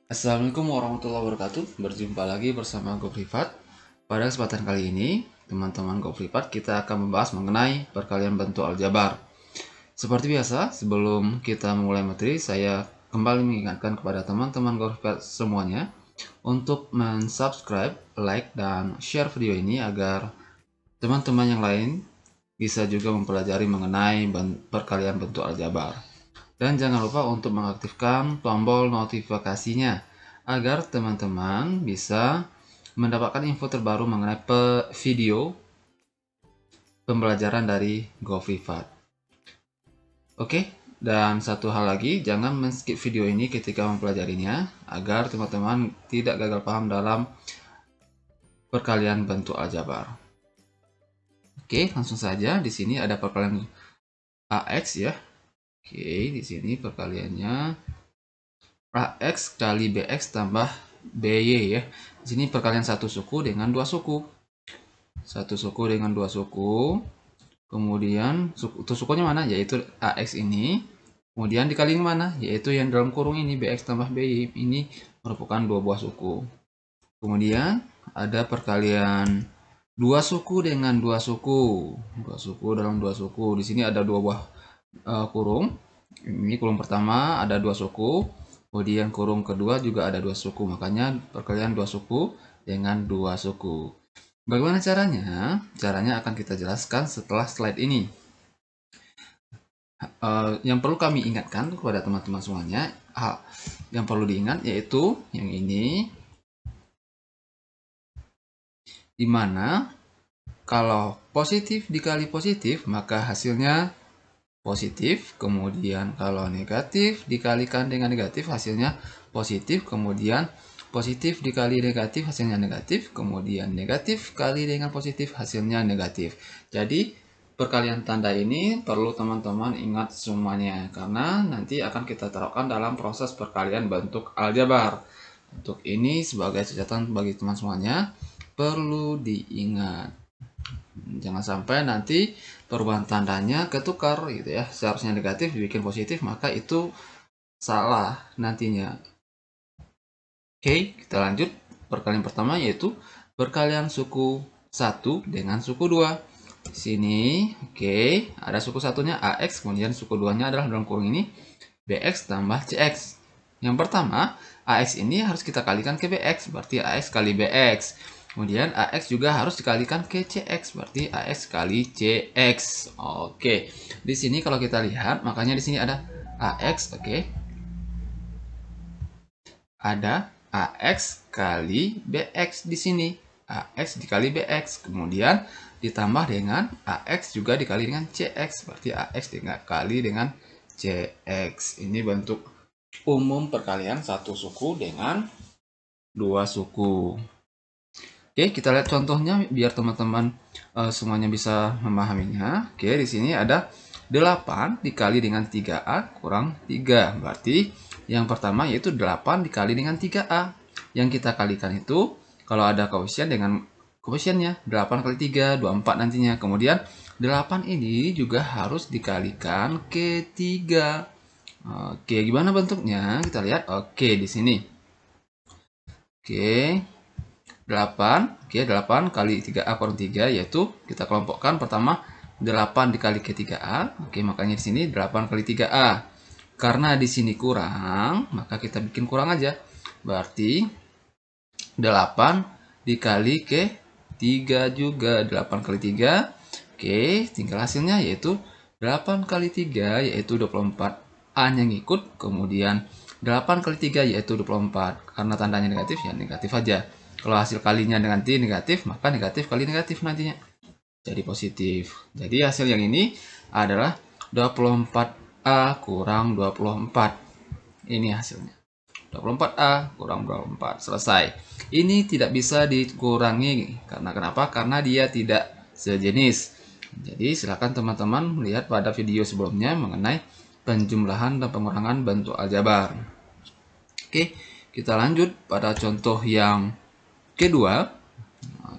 Assalamualaikum warahmatullahi wabarakatuh. Berjumpa lagi bersama Go Privat. Pada kesempatan kali ini, teman-teman Go Privat, kita akan membahas mengenai perkalian bentuk aljabar. Seperti biasa, sebelum kita memulai materi, saya kembali mengingatkan kepada teman-teman Go Privat semuanya untuk mensubscribe, like, dan share video ini agar teman-teman yang lain bisa juga mempelajari mengenai perkalian bentuk aljabar. Dan jangan lupa untuk mengaktifkan tombol notifikasinya agar teman-teman bisa mendapatkan info terbaru mengenai video pembelajaran dari GoPrivat. Oke, dan satu hal lagi, jangan men-skip video ini ketika mempelajarinya agar teman-teman tidak gagal paham dalam perkalian bentuk aljabar. Oke, langsung saja. Di sini ada perkalian AX ya. Oke, di sini perkaliannya AX kali BX tambah BY ya. Di sini perkalian satu suku dengan dua suku. Satu suku dengan dua suku. Kemudian sukunya mana? Yaitu AX ini. Kemudian dikali mana? Yaitu yang dalam kurung ini BX tambah BY. Ini merupakan dua buah suku. Kemudian ada perkalian dua suku dengan dua suku. Dua suku dalam dua suku. Di sini ada dua buah kurung. Ini kurung pertama ada dua suku, kemudian kurung kedua juga ada dua suku, makanya perkalian dua suku dengan dua suku. Bagaimana caranya? Caranya akan kita jelaskan setelah slide ini. Yang perlu kami ingatkan kepada teman-teman semuanya, yang perlu diingat yaitu yang ini, dimana kalau positif dikali positif maka hasilnya positif, kemudian kalau negatif dikalikan dengan negatif hasilnya positif, kemudian positif dikali negatif hasilnya negatif, kemudian negatif kali dengan positif hasilnya negatif. Jadi perkalian tanda ini perlu teman-teman ingat semuanya karena nanti akan kita terapkan dalam proses perkalian bentuk aljabar. Untuk ini sebagai catatan bagi teman semuanya perlu diingat. Jangan sampai nanti perubahan tandanya ketukar gitu ya. Seharusnya negatif dibikin positif, maka itu salah nantinya. Oke, kita lanjut. Perkalian pertama yaitu perkalian suku 1 dengan suku 2. Di sini, oke, ada suku satunya AX, kemudian suku 2-nya adalah dalam kurung ini BX tambah CX. Yang pertama, AX ini harus kita kalikan ke BX, berarti AX kali BX. Kemudian AX juga harus dikalikan ke CX, berarti AX kali CX. Oke, di sini kalau kita lihat, makanya di sini ada AX, oke. Ada AX kali BX di sini. AX dikali BX, kemudian ditambah dengan AX juga dikali dengan CX, berarti AX dikali dengan CX. Ini bentuk umum perkalian satu suku dengan dua suku. Oke, kita lihat contohnya biar teman-teman semuanya bisa memahaminya. Oke, di sini ada 8 dikali dengan 3A kurang 3. Berarti yang pertama yaitu 8 dikali dengan 3A. Yang kita kalikan itu kalau ada koefisien dengan koefisiennya 8 kali 3, 24 nantinya. Kemudian 8 ini juga harus dikalikan ke 3. Oke, gimana bentuknya? Kita lihat. Oke, di sini. Oke. 8, oke, 8 kali 3A kurang 3, yaitu kita kelompokkan pertama 8 dikali ke 3A. Oke, makanya di sini 8 kali 3A. Karena di sini kurang, maka kita bikin kurang aja. Berarti 8 dikali ke 3 juga, 8 kali 3. Oke, tinggal hasilnya yaitu 8 kali 3 yaitu 24. A-nya ngikut, kemudian 8 kali 3 yaitu 24. Karena tandanya negatif, ya negatif aja. Kalau hasil kalinya nanti negatif, maka negatif kali negatif nantinya jadi positif. Jadi hasil yang ini adalah 24A kurang 24. Ini hasilnya. 24A kurang 24. Selesai. Ini tidak bisa dikurangi. Karena kenapa? Karena dia tidak sejenis. Jadi silakan teman-teman melihat pada video sebelumnya mengenai penjumlahan dan pengurangan bentuk aljabar. Oke, kita lanjut pada contoh yang kedua.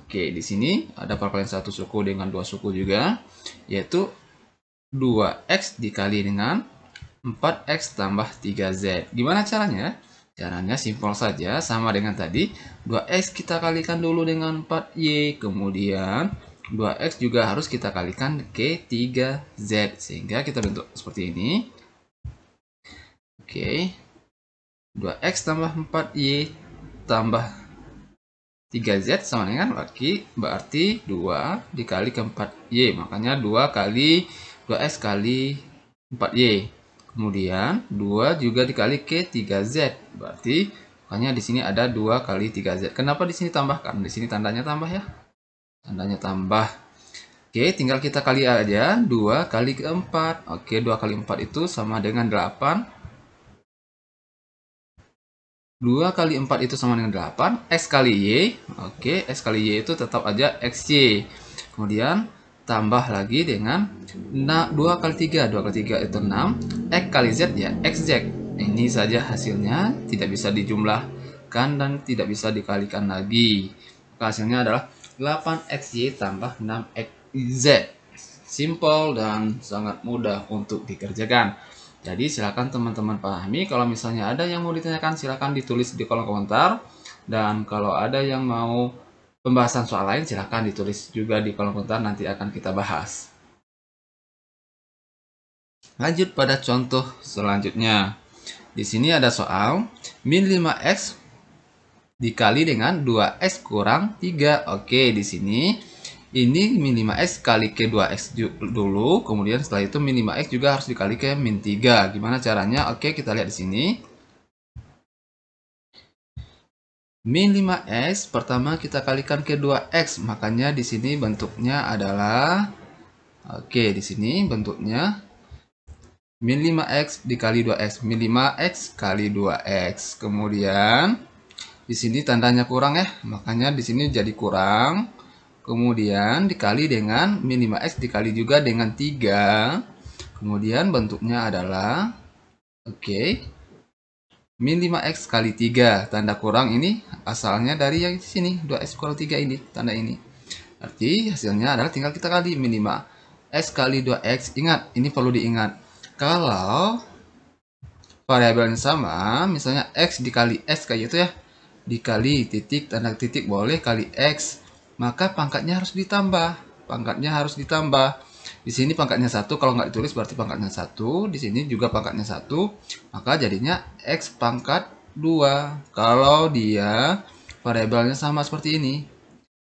Oke, di sini ada perkalian satu suku dengan dua suku juga, yaitu 2x dikali dengan 4x tambah 3z. Gimana caranya? Caranya simpel saja, sama dengan tadi. 2x kita kalikan dulu dengan 4y, kemudian 2x juga harus kita kalikan ke 3z, sehingga kita bentuk seperti ini. Oke, 2x tambah 4y tambah 3z sama dengan berarti 2 dikali ke 4y, makanya 2 kali 2x kali 4y. Kemudian 2 juga dikali ke 3z, berarti makanya di sini ada 2 kali 3z. Kenapa di sini tambah? Karena di sini tandanya tambah ya. Tandanya tambah. Oke, tinggal kita kali aja 2 kali ke 4. Oke, 2 kali 4 itu sama dengan 8. 2 kali 4 itu sama dengan 8. X kali Y. Oke, X kali Y itu tetap aja XY. Kemudian tambah lagi dengan 2 kali 3. 2 kali 3 itu 6. X kali Z ya XZ. Ini saja hasilnya, tidak bisa dijumlahkan dan tidak bisa dikalikan lagi. Maka hasilnya adalah 8XY tambah 6XZ. Simple dan sangat mudah untuk dikerjakan. Jadi silakan teman-teman pahami. Kalau misalnya ada yang mau ditanyakan, silakan ditulis di kolom komentar. Dan kalau ada yang mau pembahasan soal lain, silakan ditulis juga di kolom komentar, nanti akan kita bahas. Lanjut pada contoh selanjutnya. Di sini ada soal min 5x dikali dengan 2x kurang 3. Oke, di sini ini min 5x kali ke 2x dulu, kemudian setelah itu min 5x juga harus dikali ke min 3. Gimana caranya? Oke, kita lihat di sini. Min 5x pertama kita kalikan ke 2x, makanya di sini bentuknya adalah di sini bentuknya min 5x dikali 2x, min 5x kali 2x. Kemudian di sini tandanya kurang ya, makanya di sini jadi kurang. Kemudian dikali dengan min 5x dikali juga dengan 3. Kemudian bentuknya adalah min 5x kali 3. Tanda kurang ini asalnya dari yang di sini, 2x kurang 3 ini, tanda ini. Arti hasilnya adalah tinggal kita kali min 5x kali 2x. Ingat, ini perlu diingat. Kalau variabelnya sama, misalnya x dikali x kayak gitu ya, dikali titik, tanda titik boleh, kali x, maka pangkatnya harus ditambah. Pangkatnya harus ditambah. Di sini pangkatnya 1, kalau nggak ditulis berarti pangkatnya 1. Di sini juga pangkatnya 1, maka jadinya x pangkat 2. Kalau dia variabelnya sama seperti ini.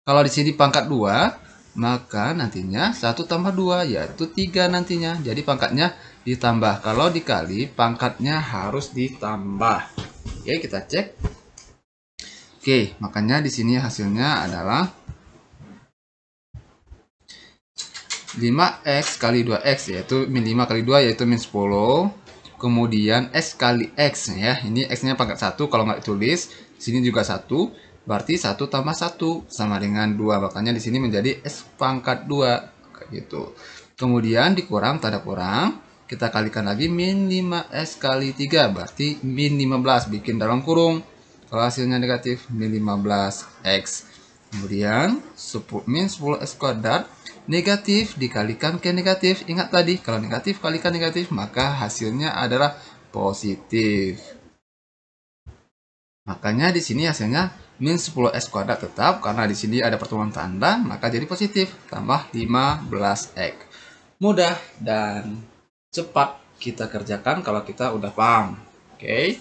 Kalau di sini pangkat 2, maka nantinya 1 tambah 2 yaitu 3 nantinya. Jadi pangkatnya ditambah. Kalau dikali, pangkatnya harus ditambah. Oke, kita cek. Oke, makanya di sini hasilnya adalah 5x kali 2x, yaitu min 5 kali 2 yaitu min 10. Kemudian x kali x ya. Ini x-nya pangkat 1 kalau nggak ditulis. Di sini juga 1. Berarti 1 tambah 1 sama dengan 2. Makanya di sini menjadi x pangkat 2 kayak gitu. Kemudian dikurang, tanda kurang. Kita kalikan lagi min 5x kali 3, berarti min 15, bikin dalam kurung. Kalau hasilnya negatif, min 15x. Kemudian min 10x kuadrat, negatif dikalikan ke negatif. Ingat tadi, kalau negatif kalikan negatif, maka hasilnya adalah positif. Makanya di sini hasilnya min 10x kuadrat tetap, karena di sini ada pertemuan tanda, maka jadi positif, tambah 15x. Mudah dan cepat kita kerjakan kalau kita udah paham. Oke.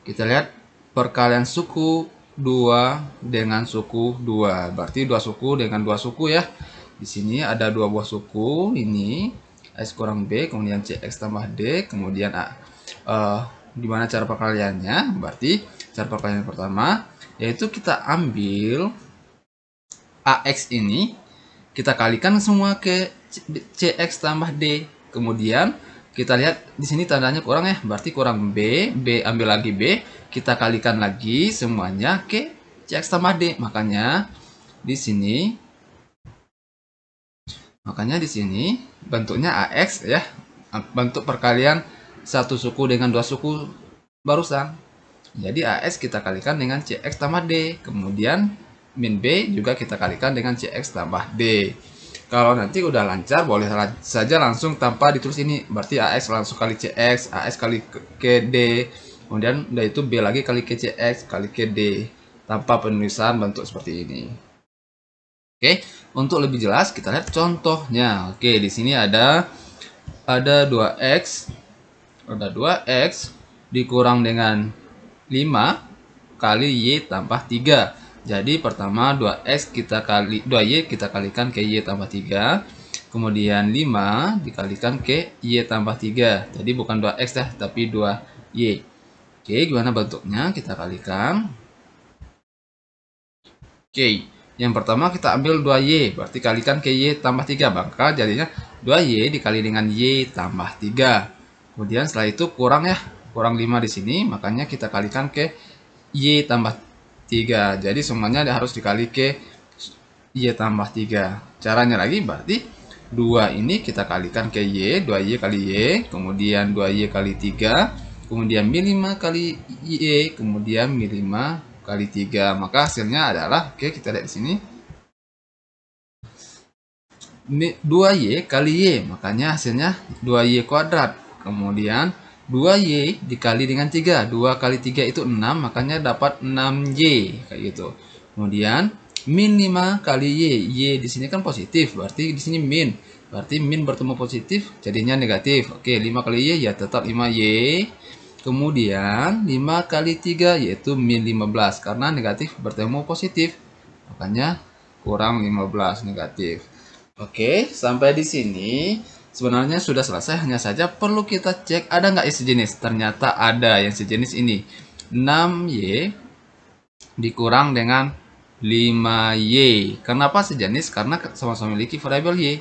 Kita lihat perkalian suku 2 dengan suku 2. Berarti 2 suku dengan 2 suku ya. Di sini ada 2 buah suku. Ini x kurang b, kemudian cx tambah d, kemudian gimana cara perkaliannya? Berarti cara perkalian pertama yaitu kita ambil ax ini, kita kalikan semua ke cx tambah d. Kemudian kita lihat di sini tandanya kurang ya, berarti kurang b, ambil lagi b, kita kalikan lagi semuanya ke cx tambah d. Makanya di sini bentuknya ax ya, bentuk perkalian satu suku dengan 2 suku barusan. Jadi ax kita kalikan dengan cx tambah d, kemudian min b juga kita kalikan dengan cx tambah d. Kalau nanti udah lancar, boleh saja langsung tanpa ditulis ini. Berarti AX langsung kali CX, AX kali ke D, Kemudian udah itu B lagi kali ke CX kali ke D. Tanpa penulisan bentuk seperti ini. Oke, untuk lebih jelas kita lihat contohnya. Oke, di sini ada 2x, ada 2x dikurang dengan 5 kali y tambah 3. Jadi pertama 2x kita kali 2y kita kalikan ke y tambah 3. Kemudian 5 dikalikan ke y tambah 3. Jadi bukan 2x dah, tapi 2y. Oke, gimana bentuknya? Kita kalikan. Oke, yang pertama kita ambil 2y, berarti kalikan ke y tambah 3, maka jadinya 2y dikali dengan y tambah 3. Kemudian setelah itu kurang ya, kurang 5 di sini, makanya kita kalikan ke y tambah 3. Jadi semuanya harus dikali ke y tambah 3. Caranya lagi berarti 2 ini kita kalikan ke y, 2y kali y, kemudian 2y kali 3, kemudian min 5 kali y, kemudian min 5 kali 3, maka hasilnya adalah, oke kita lihat di sini 2y kali y, makanya hasilnya 2y kuadrat. Kemudian 2y dikali dengan 3, 2 kali 3 itu 6, makanya dapat 6y kayak gitu. Kemudian min 5 kali y di sini kan positif, berarti di sini min, berarti min bertemu positif jadinya negatif. Oke, 5 kali y ya tetap 5y. Kemudian 5 kali 3 yaitu min 15, karena negatif bertemu positif, makanya kurang 15 negatif. Oke, sampai di sini sebenarnya sudah selesai, hanya saja perlu kita cek ada nggak yang sejenis. Ternyata ada yang sejenis ini. 6y dikurang dengan 5y. Kenapa sejenis? Karena sama-sama memiliki variabel y.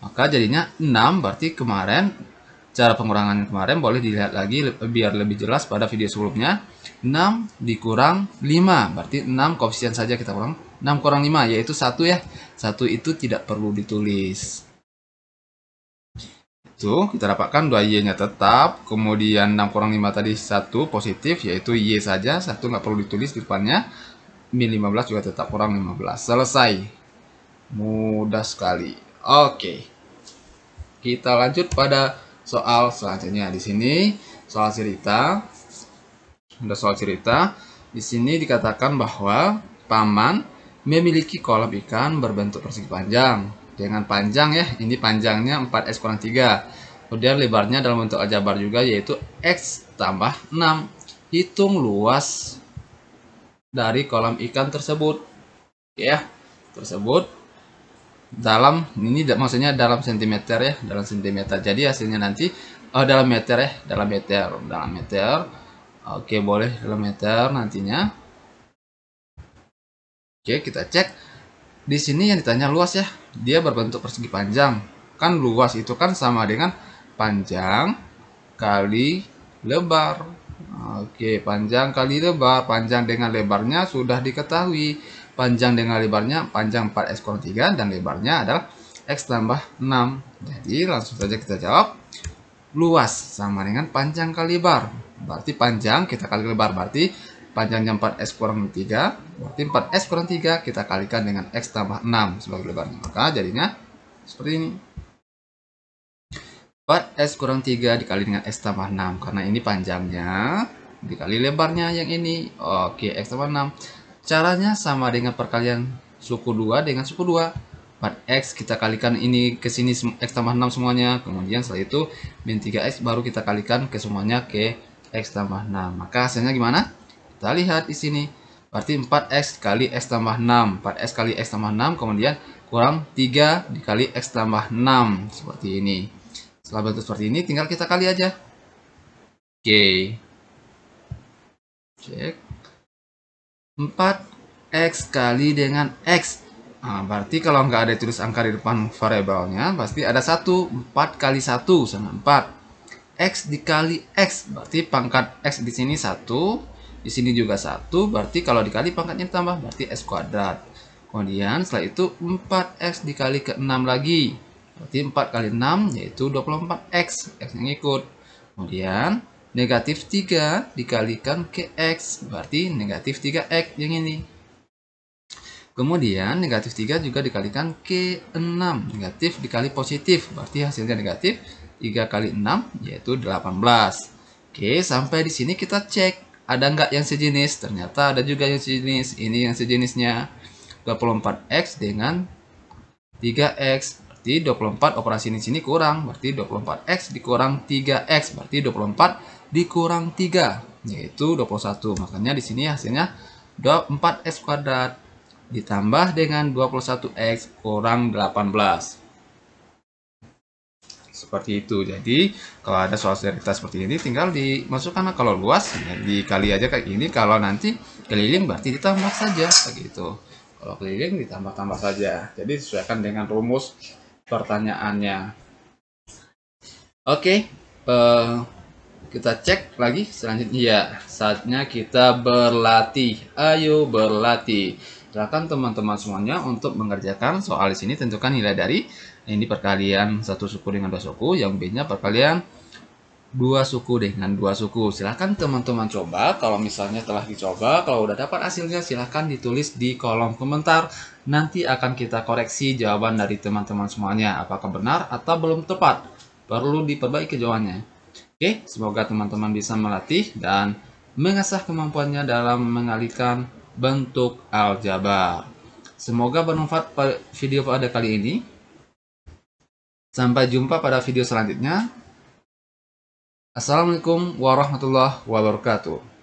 Maka jadinya 6, berarti kemarin cara pengurangan kemarin boleh dilihat lagi biar lebih jelas pada video sebelumnya. 6 dikurang 5, berarti 6 koefisien saja kita kurang. 6 kurang 5 yaitu 1 ya. 1 itu tidak perlu ditulis. Itu kita dapatkan 2y-nya tetap, kemudian 6 kurang 5 tadi 1 positif yaitu y saja, 1 nggak perlu ditulis di depannya. Min 15 juga tetap kurang 15. Selesai. Mudah sekali. Oke. Kita lanjut pada soal selanjutnya. Di sini soal cerita. Ada soal cerita. Di sini dikatakan bahwa paman memiliki kolam ikan berbentuk persegi panjang dengan panjang ya. Ini panjangnya 4x kurang 3. Kemudian lebarnya dalam bentuk aljabar juga yaitu x tambah 6. Hitung luas dari kolam ikan tersebut. Ya, tersebut dalam ini maksudnya dalam sentimeter ya, dalam sentimeter. Jadi hasilnya nanti dalam meter ya, dalam meter. Oke, boleh dalam meter nantinya. Oke, kita cek. Di sini yang ditanya luas ya, dia berbentuk persegi panjang. Kan luas itu kan sama dengan panjang kali lebar. Oke, panjang kali lebar. Panjang dengan lebarnya sudah diketahui. Panjang dengan lebarnya panjang 4x kurang 3 dan lebarnya adalah x tambah 6. Jadi langsung saja kita jawab. Luas sama dengan panjang kali lebar. Berarti panjang kita kali lebar. Berarti panjangnya 4x kurang 3. Berarti 4x kurang 3 kita kalikan dengan x tambah 6 sebagai lebarnya. Maka jadinya seperti ini. 4x kurang 3 dikali dengan x tambah 6. Karena ini panjangnya dikali lebarnya yang ini. Oke, x tambah 6. Caranya sama dengan perkalian suku 2 dengan suku 2. 4x kita kalikan ini ke sini x tambah 6 semuanya. Kemudian setelah itu min 3x baru kita kalikan ke semuanya ke x tambah 6. Maka hasilnya gimana? Kita lihat di sini. Berarti 4x kali x tambah 6. 4x kali x tambah 6 kemudian kurang 3 dikali x tambah 6. Seperti ini. Setelah bentuk seperti ini tinggal kita kali aja. Oke. Cek. 4x kali dengan x. Nah, berarti kalau nggak ada tulis angka di depan variabelnya, pasti ada 1. 4 kali 1 sama 4. X dikali x, berarti pangkat x di sini 1. Di sini juga 1, berarti kalau dikali pangkatnya ditambah, berarti x kuadrat. Kemudian setelah itu 4x dikali ke 6 lagi. Berarti 4 kali 6 yaitu 24x. X yang ikut. Kemudian negatif 3 dikalikan ke x, berarti negatif 3x yang ini. Kemudian negatif 3 juga dikalikan ke 6, negatif dikali positif, berarti hasilnya negatif. 3 kali 6 yaitu 18. Oke, sampai di sini kita cek ada nggak yang sejenis. Ternyata ada juga yang sejenis. Ini yang sejenisnya 24x dengan 3x. Berarti 24 operasi di sini kurang. Berarti 24x dikurang 3x. Berarti 24 dikurang 3. Yaitu 21. Makanya di sini hasilnya 4x kuadrat. Ditambah dengan 21x kurang 18. Seperti itu. Jadi kalau ada soal cerita seperti ini tinggal dimasukkan, kalau luas ya dikali aja kayak gini, kalau nanti keliling berarti ditambah saja begitu. Kalau keliling ditambah-tambah saja. Jadi sesuaikan dengan rumus pertanyaannya. Oke, kita cek lagi selanjutnya. Ya, saatnya kita berlatih. Ayo berlatih. Silakan teman-teman semuanya untuk mengerjakan soal di sini. Tentukan nilai dari ini perkalian satu suku dengan dua suku, yang B-nya perkalian dua suku dengan dua suku. Silahkan teman-teman coba. Kalau misalnya telah dicoba, kalau udah dapat hasilnya, silahkan ditulis di kolom komentar. Nanti akan kita koreksi jawaban dari teman-teman semuanya, apakah benar atau belum tepat, perlu diperbaiki jawabannya. Oke, semoga teman-teman bisa melatih dan mengasah kemampuannya dalam mengalihkan bentuk aljabar. Semoga bermanfaat video pada kali ini. Sampai jumpa pada video selanjutnya. Assalamualaikum warahmatullahi wabarakatuh.